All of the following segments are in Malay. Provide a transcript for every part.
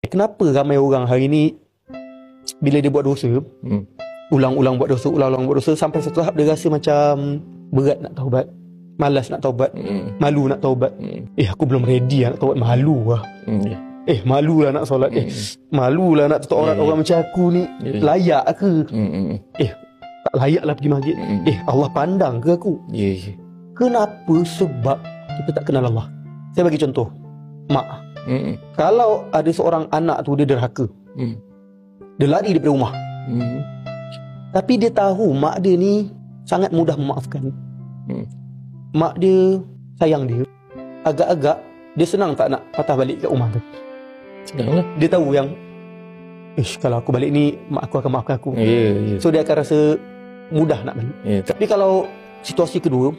Kenapa ramai orang hari ni bila dia buat dosa, ulang-ulang buat dosa sampai satu tahap dia rasa macam berat nak taubat, malas nak taubat, malu nak taubat. Aku belum ready nak taubat, malu lah. Malu lah nak solat. Malu lah nak tutup aurat orang macam aku ni. Layak ke? Tak layak lah pergi masjid. Allah pandang ke aku? Kenapa? Sebab kita tak kenal Allah. Saya bagi contoh, mak. Kalau ada seorang anak tu dia derhaka, dia lari daripada rumah, tapi dia tahu mak dia ni sangat mudah memaafkan. Mak dia sayang dia, agak-agak dia senang tak nak patah balik kat rumah tu. Senanglah. Dia tahu yang kalau aku balik ni mak aku akan maafkan aku. So dia akan rasa mudah nak balik. Tapi kalau situasi kedua,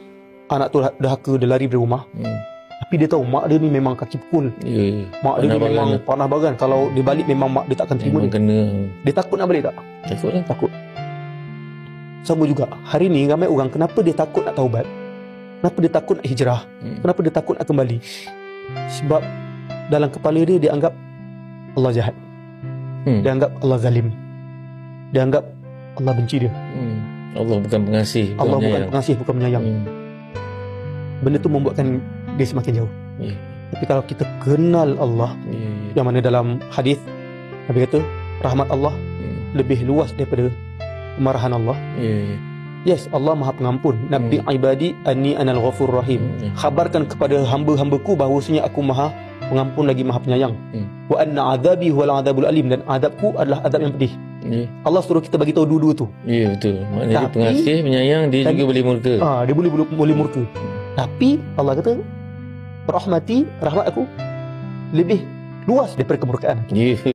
anak tu derhaka, dia lari dari rumah, tapi dia tahu mak dia ni memang kaki pukul. Mak dia ni memang panah baran. Kalau dia balik memang mak dia takkan terima dia. Dia takut nak balik tak? Takut lah. Takut. Sama juga hari ni ramai orang, kenapa dia takut nak taubat? Kenapa dia takut nak hijrah? Kenapa dia takut nak kembali? Sebab dalam kepala dia anggap Allah jahat. Dia anggap Allah zalim. Dia anggap Allah benci dia. Allah bukan pengasih, Allah bukan pengasih, bukan penyayang. Benda tu membuatkan dia semakin jauh. Tapi kalau kita kenal Allah, yang mana dalam hadis Nabi kata rahmat Allah lebih luas daripada kemarahan Allah. Yes, Allah Maha Pengampun. Nabi ibadi anni anal ghafur rahim. Khabarkan kepada hamba-hambaku bahawasanya aku Maha Pengampun lagi Maha Penyayang. Wa anna azabi huwal azabul alim, dan azabku adalah azab yang pedih. Allah suruh kita bagi tahu dua-dua tu. Betul. Maknanya dia pengasih, penyayang, dia juga boleh murka. Dia boleh murka. Tapi Allah kata rahmat aku lebih luas daripada kemurkaan.